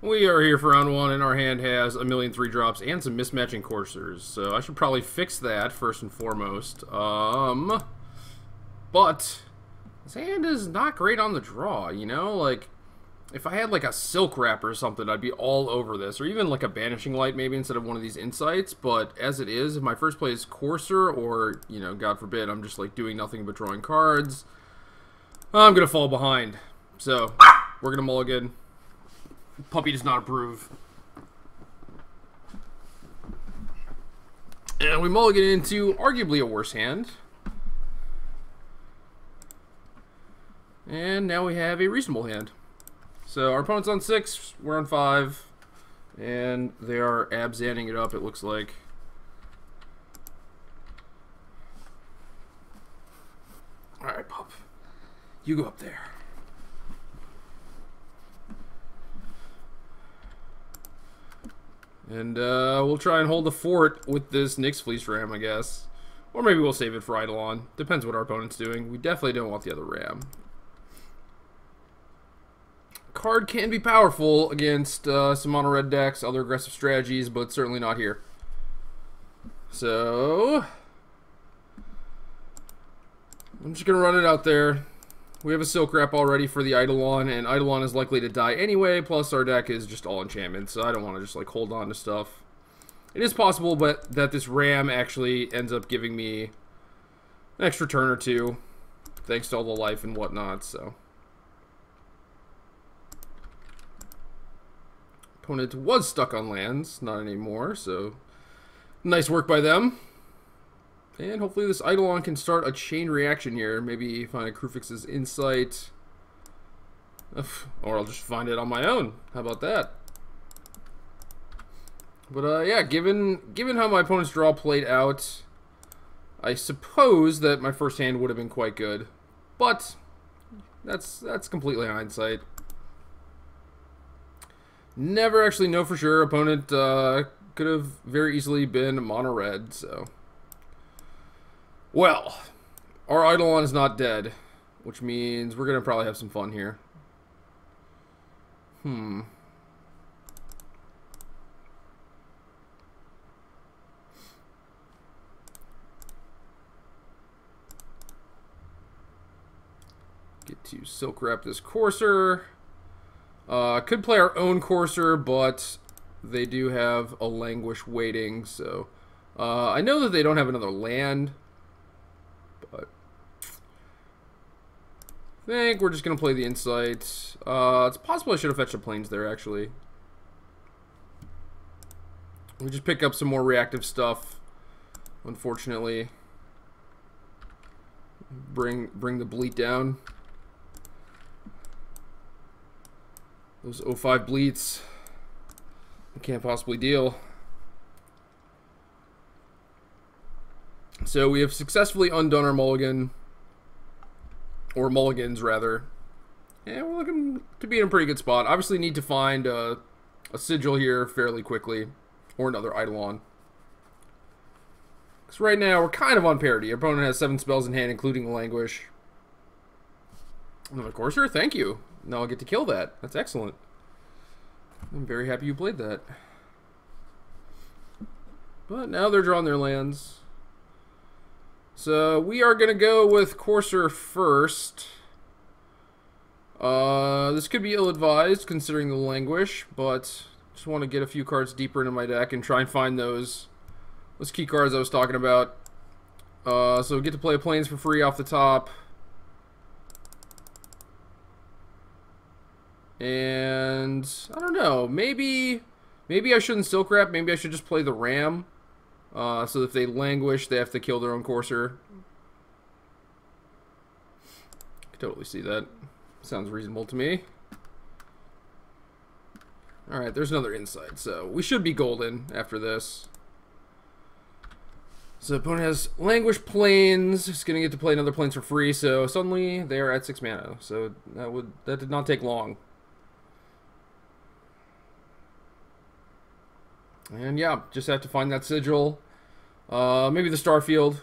We are here for round one, and our hand has a million 3-drops and some mismatching coursers. So I should probably fix that first and foremost. But this hand is not great on the draw, you know? Like, if I had like a silk wrap or something, I'd be all over this. Or even like a banishing light maybe instead of one of these insights. But as it is, if my first play is courser or, you know, God forbid, I'm just like doing nothing but drawing cards, I'm going to fall behind. So we're going to mulligan. Puppy does not approve. And we mulligan into arguably a worse hand. And now we have a reasonable hand. So our opponent's on 6, we're on 5. And they are absanning it up, it looks like. Alright, pup. You go up there. And we'll try and hold the fort with this Nyx Fleece Ram, I guess. Or maybe we'll save it for Eidolon. Depends what our opponent's doing. We definitely don't want the other Ram. Card can be powerful against some mono red decks, other aggressive strategies, but certainly not here. So I'm just going to run it out there. We have a Silk Wrap already for the Eidolon, and Eidolon is likely to die anyway, plus our deck is just all enchantments, so I don't want to just like hold on to stuff. It is possible but that this Ram actually ends up giving me an extra turn or two, thanks to all the life and whatnot, so. Opponent was stuck on lands, not anymore, so nice work by them. And hopefully this Eidolon can start a chain reaction here. Maybe find a Krufix's Insight. Or I'll just find it on my own. How about that? But yeah, given how my opponent's draw played out, I suppose that my first hand would have been quite good. But that's completely hindsight. Never actually know for sure. Opponent could have very easily been mono red, so. Well, our Eidolon is not dead, which means we're going to probably have some fun here. Get to Silk Wrap this Courser. Could play our own Courser, but they do have a Languish waiting, so I know that they don't have another land. But I think we're just going to play the Insight. It's possible I should have fetched the Plains there, actually. We just pick up some more reactive stuff, unfortunately. Bring the Bleat down. Those 05 Bleats. I can't possibly deal. So we have successfully undone our mulligan, or mulligans rather, and we're looking to be in a pretty good spot. Obviously need to find a sigil here fairly quickly, or another Eidolon. Because right now we're kind of on parity. Our opponent has 7 spells in hand, including the Languish. Another Courser, thank you. Now I'll get to kill that. That's excellent. I'm very happy you played that. But now they're drawing their lands. So we are going to go with Courser first. This could be ill-advised considering the Languish, but just want to get a few cards deeper into my deck and try and find those key cards I was talking about. So we get to play Plains for free off the top. And I don't know, maybe I shouldn't Silk Wrap, maybe I should just play the Ram. So if they Languish, they have to kill their own Courser. I can totally see that. Sounds reasonable to me. Alright, there's another Insight, so we should be golden after this. So the opponent has Languish Plains. He's going to get to play another Plains for free, so suddenly they are at 6 mana. So that did not take long. And yeah, just have to find that sigil. Maybe the Starfield.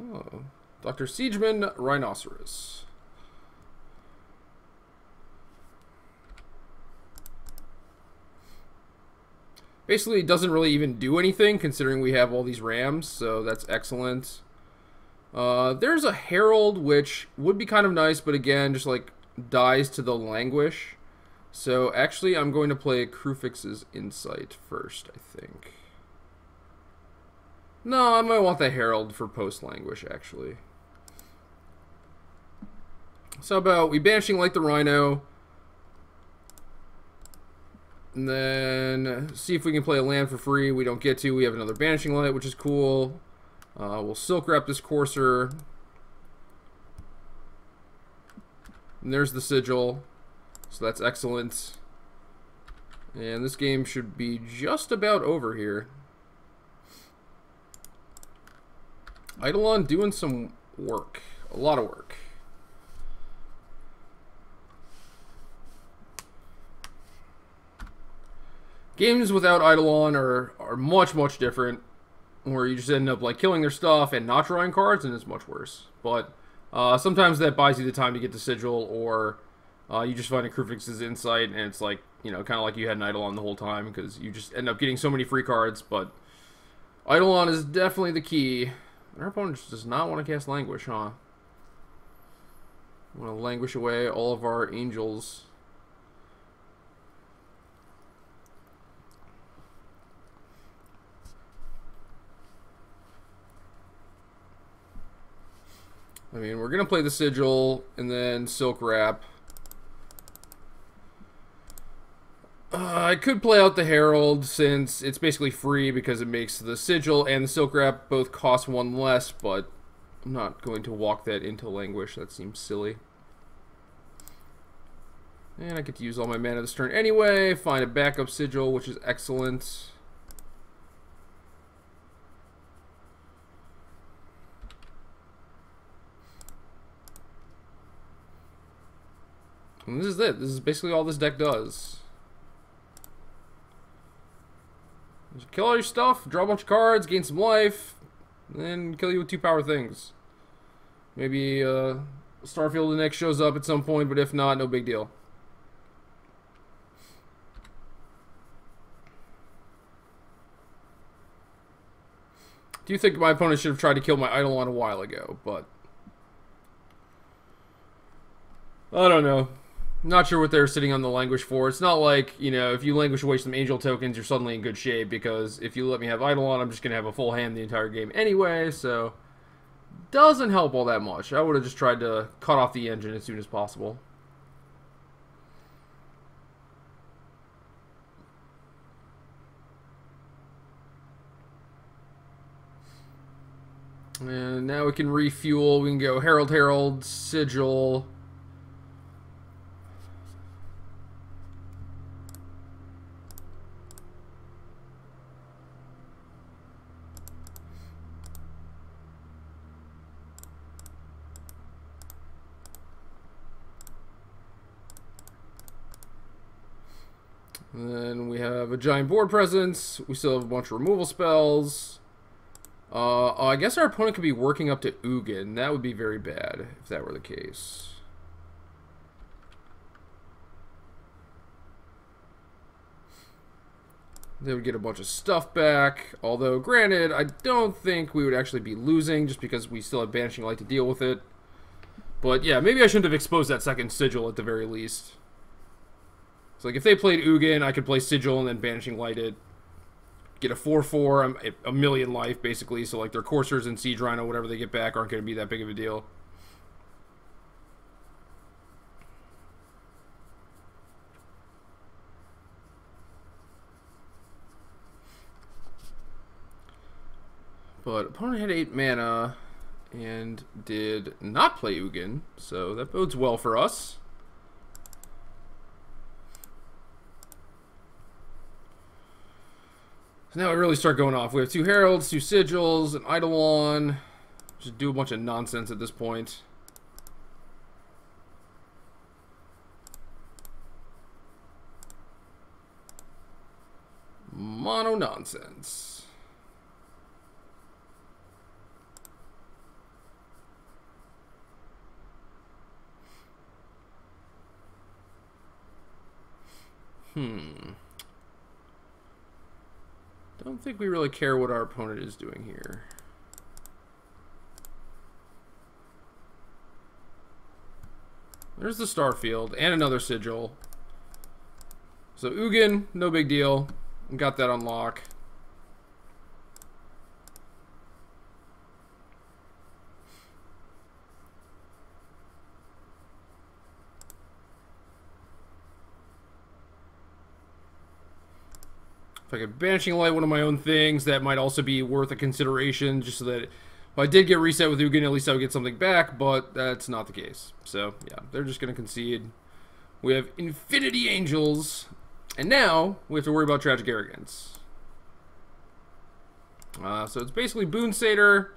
Oh, Dr. Siegeman Rhinoceros. Basically, it doesn't really even do anything considering we have all these rams, so that's excellent. There's a herald, which would be kind of nice, but again, just like dies to the languish. So actually, I'm going to play Crufix's Insight first, I think. No, I might want the herald for post-languish, actually. So about we Banishing Light the Rhino, and then see if we can play a land for free. We don't get to. We have another Banishing Light, which is cool. We'll Silk Wrap this Courser. And there's the Sigil. So that's excellent. And this game should be just about over here. Eidolon doing some work. A lot of work. Games without Eidolon are much, much different. Where you just end up like killing their stuff and not drawing cards, and it's much worse. But sometimes that buys you the time to get to Sigil, or you just find a Crufix's Insight, and it's like, you know, kind of like you had an Eidolon the whole time, because you just end up getting so many free cards. But Eidolon is definitely the key. Our opponent just does not want to cast Languish, huh? Want to languish away all of our angels. I mean, we're going to play the Sigil and then Silk Wrap. I could play out the Herald since it's basically free because it makes the Sigil and the Silk Wrap both cost one less, but I'm not going to walk that into Languish. That seems silly. And I get to use all my mana this turn anyway. Find a backup Sigil, which is excellent. And this is it. This is basically all this deck does. Just kill all your stuff, draw a bunch of cards, gain some life, and then kill you with 2 power things. Maybe Starfield the next shows up at some point, but if not, no big deal. Do you think my opponent should have tried to kill my Eidolon a while ago, but I don't know. Not sure what they're sitting on the Languish for. It's not like, you know, if you Languish away some angel tokens, you're suddenly in good shape, because if you let me have Eidolon, I'm just going to have a full hand the entire game anyway, so doesn't help all that much. I would have just tried to cut off the engine as soon as possible. And now we can refuel. We can go Herald, Herald, Sigil. And then we have a giant board presence. We still have a bunch of removal spells. I guess our opponent could be working up to Ugin. That would be very bad if that were the case. They would get a bunch of stuff back. Although, granted, I don't think we would actually be losing just because we still have Banishing Light to deal with it. But yeah, maybe I shouldn't have exposed that second Sigil at the very least. So like if they played Ugin, I could play Sigil and then Banishing Light it. Get a 4/4, a million life basically, so like their Coursers and Siege Rhino, whatever they get back, aren't going to be that big of a deal. But opponent had 8 mana and did not play Ugin, so that bodes well for us. So now we really start going off. We have 2 Heralds, 2 Sigils, an Eidolon. Just do a bunch of nonsense at this point. Mono nonsense. Don't think we really care what our opponent is doing here. There's the Starfield and another Sigil. So Ugin, no big deal. Got that on lock. If I could Banishing Light one of my own things, that might also be worth a consideration, just so that if I did get reset with Ugin, at least I would get something back, but that's not the case. So, yeah, they're just going to concede. We have Infinity Angels, and now we have to worry about Tragic Arrogance. So it's basically Boon Satyr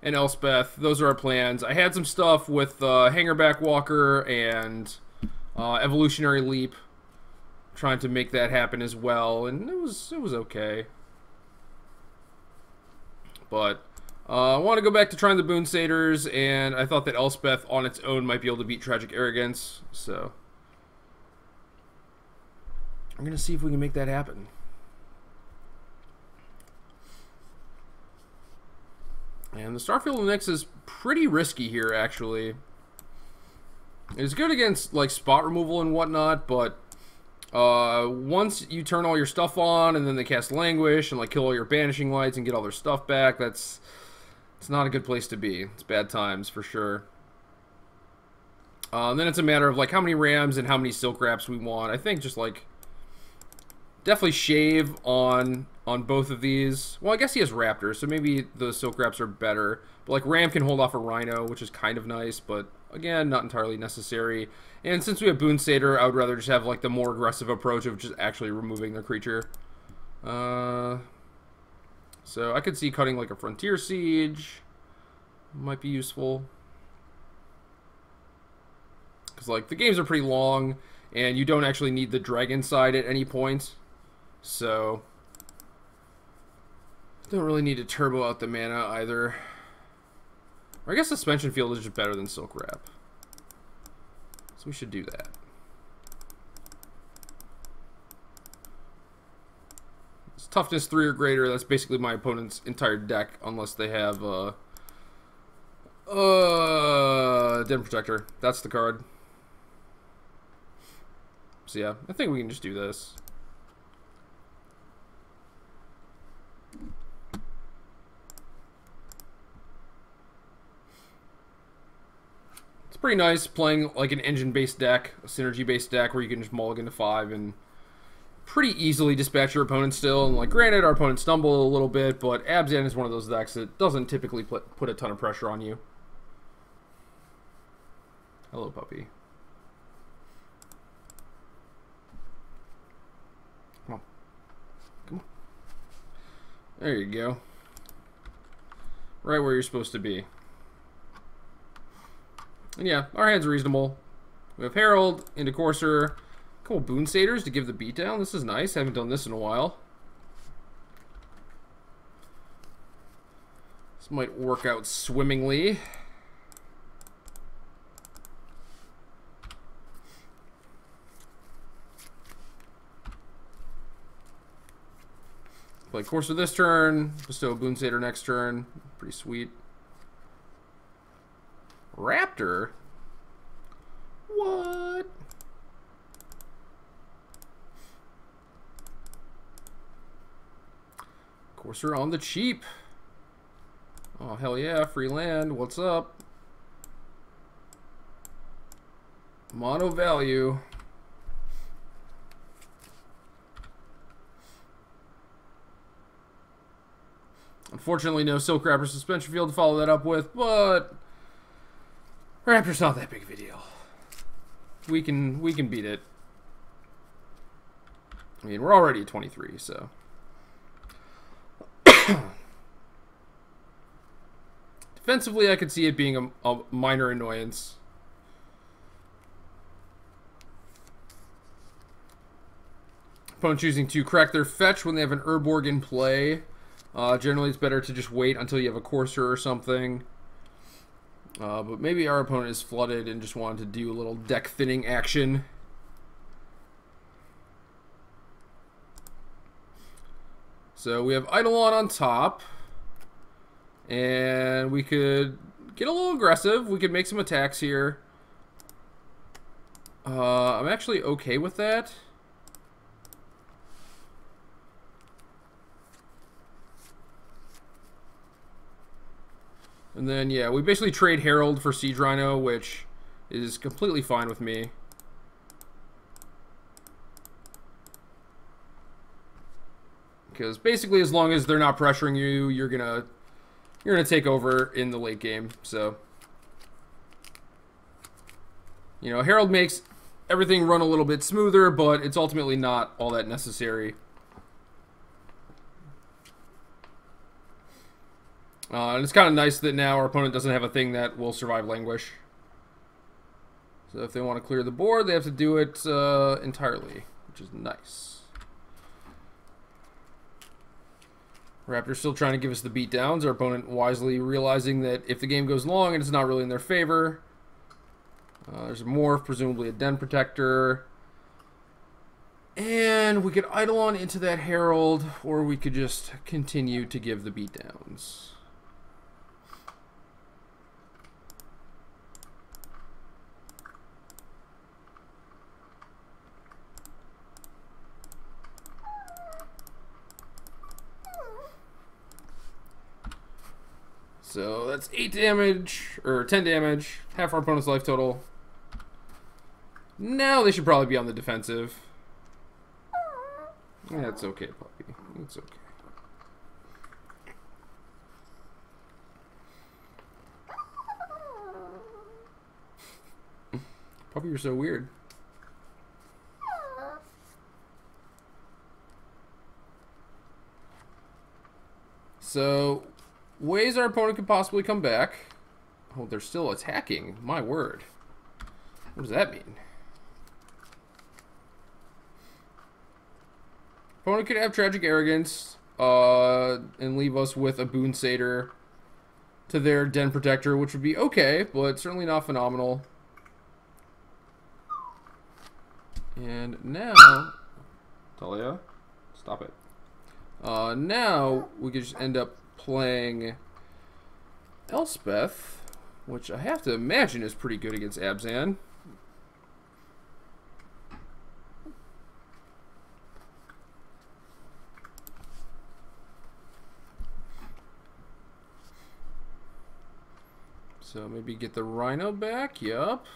and Elspeth. Those are our plans. I had some stuff with Hangerback Walker and Evolutionary Leap, trying to make that happen as well, and it was okay. But I want to go back to trying the Boon Satyrs, and I thought that Elspeth on its own might be able to beat Tragic Arrogance, so I'm gonna see if we can make that happen. And the Starfield Nyx is pretty risky here, actually. It's good against like spot removal and whatnot, but once you turn all your stuff on and then they cast Languish and like kill all your Banishing Lights and get all their stuff back, it's not a good place to be. It's bad times for sure. Then it's a matter of like how many Rams and how many Silk Wraps we want. I think just like definitely shave on both of these. Well, I guess he has Raptors, so maybe the Silk Wraps are better. But like Ram can hold off a Rhino, which is kind of nice, but again, not entirely necessary. And since we have Boon Satyr, I would rather just have like the more aggressive approach of just actually removing their creature. So I could see cutting like a Frontier Siege. Might be useful. Because like the games are pretty long, and you don't actually need the Dragon side at any point. So don't really need to turbo out the mana either. Or I guess Suspension Field is just better than Silk Wrap. So we should do that. It's toughness 3 or greater. That's basically my opponent's entire deck, unless they have Den Protector. That's the card. So yeah, I think we can just do this. Pretty nice playing like an engine-based deck, a synergy-based deck where you can just mulligan to 5 and pretty easily dispatch your opponent still. And like, granted, our opponents stumble a little bit, but Abzan is one of those decks that doesn't typically put a ton of pressure on you. Hello, puppy. Come on. Come on. There you go. Right where you're supposed to be. And yeah, our hand's reasonable. We have Herald, into Courser, a couple Boon Satyrs to give the beatdown. This is nice. Haven't done this in a while. This might work out swimmingly. Play Courser this turn, bestow a Boon Satyr next turn. Pretty sweet. Raptor? What? Courser on the cheap. Oh, hell yeah, free land. What's up? Mono value. Unfortunately, no Silk Wrap or Suspension Field to follow that up with, but Raptor's not that big of a deal. We can beat it. I mean, we're already at 23, so. Defensively, I could see it being a minor annoyance. Opponent choosing to crack their fetch when they have an Urborg in play. Generally, it's better to just wait until you have a Courser or something. But maybe our opponent is flooded and just wanted to do a little deck thinning action. So we have Eidolon on top. And we could get a little aggressive. We could make some attacks here. I'm actually okay with that. And then, yeah, we basically trade Herald for Siege Rhino, which is completely fine with me. Because basically, as long as they're not pressuring you, you're gonna take over in the late game. So, you know, Herald makes everything run a little bit smoother, but it's ultimately not all that necessary. And it's kind of nice that now our opponent doesn't have a thing that will survive Languish. So if they want to clear the board, they have to do it entirely, which is nice. Raptor's still trying to give us the beatdowns. Our opponent wisely realizing that if the game goes long and it's not really in their favor. There's a Morph, presumably a Den Protector. And we could Eidolon into that Herald, or we could just continue to give the beatdowns. So that's 8 damage, or 10 damage, half our opponent's life total. Now they should probably be on the defensive. Yeah, it's okay, puppy. It's okay. Puppy, you're so weird. So, ways our opponent could possibly come back. Oh, they're still attacking. My word. What does that mean? Opponent could have Tragic Arrogance and leave us with a Boon Satyr to their Den Protector, which would be okay, but certainly not phenomenal. And now... Talia, stop it. Now we could just end up playing Elspeth, which I have to imagine is pretty good against Abzan. So maybe get the Rhino back, yup.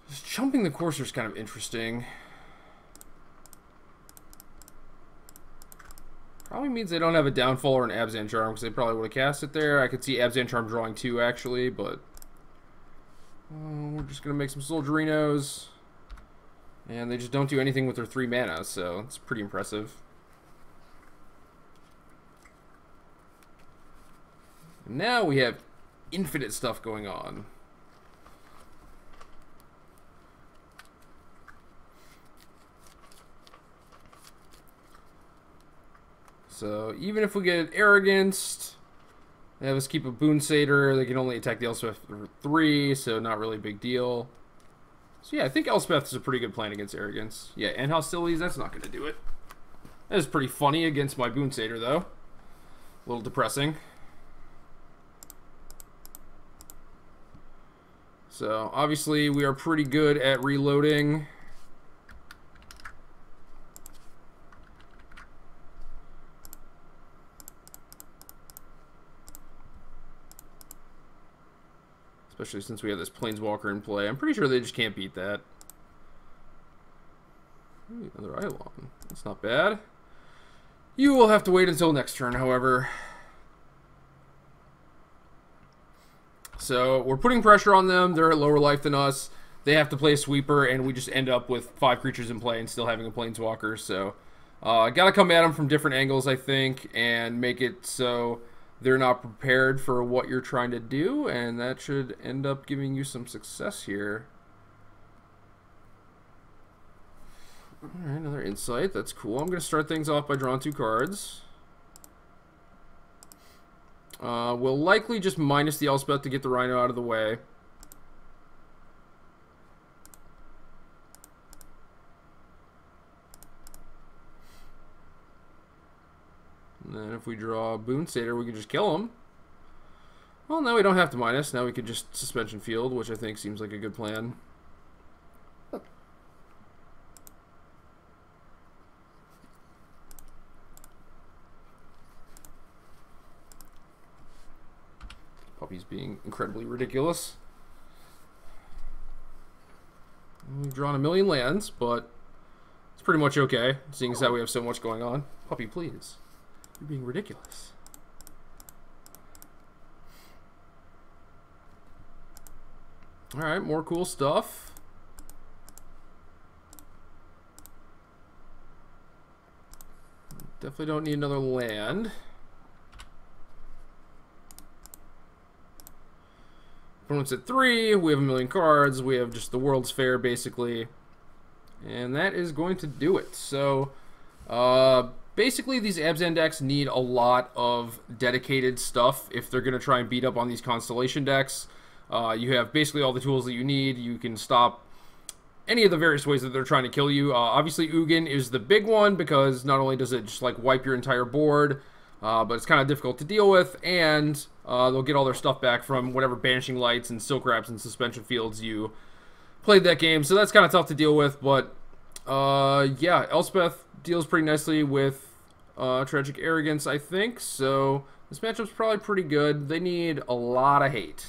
Just jumping the Courser is kind of interesting. Probably means they don't have a Downfall or an Abzan Charm, because they probably would have cast it there. I could see Abzan Charm drawing 2, actually, but... we're just going to make some Soldierinos. And they just don't do anything with their 3 mana, so it's pretty impressive. And now we have infinite stuff going on. So even if we get Arroganced, they have us keep a Boon Satyr. They can only attack the Elspeth for 3, so not really a big deal. So yeah, I think Elspeth is a pretty good plan against Arrogance. Yeah, and Hostilities, that's not going to do it. That is pretty funny against my Boon Satyr, though. A little depressing. So obviously we are pretty good at reloading. Especially since we have this Planeswalker in play. I'm pretty sure they just can't beat that. Ooh, another Eidolon. That's not bad. You will have to wait until next turn, however. So, we're putting pressure on them. They're at lower life than us. They have to play a Sweeper, and we just end up with 5 creatures in play and still having a Planeswalker. So, gotta come at them from different angles, I think, and make it so they're not prepared for what you're trying to do, and that should end up giving you some success here. Alright, another Insight. That's cool. I'm going to start things off by drawing 2 cards. We'll likely just minus the Elspeth to get the Rhino out of the way. And then if we draw Boon Satyr, we can just kill him. Well, now we don't have to minus. Now we could just Suspension Field, which I think seems like a good plan. Puppy's being incredibly ridiculous. We've drawn a million lands, but it's pretty much okay, seeing as how we have so much going on. Puppy, please. You're being ridiculous. Alright, more cool stuff. Definitely don't need another land. Opponent's at 3, we have a million cards, we have just the World's Fair basically, and that is going to do it. So basically these Abzan decks need a lot of dedicated stuff if they're going to try and beat up on these Constellation decks. You have basically all the tools that you need. You can stop any of the various ways that they're trying to kill you. Obviously Ugin is the big one because not only does it just like wipe your entire board, but it's kind of difficult to deal with, and they'll get all their stuff back from whatever Banishing Lights and Silk Wraps and Suspension Fields you played that game. So that's kind of tough to deal with, but yeah, Elspeth deals pretty nicely with Tragic Arrogance, I think. So this matchup's probably pretty good. They need a lot of hate.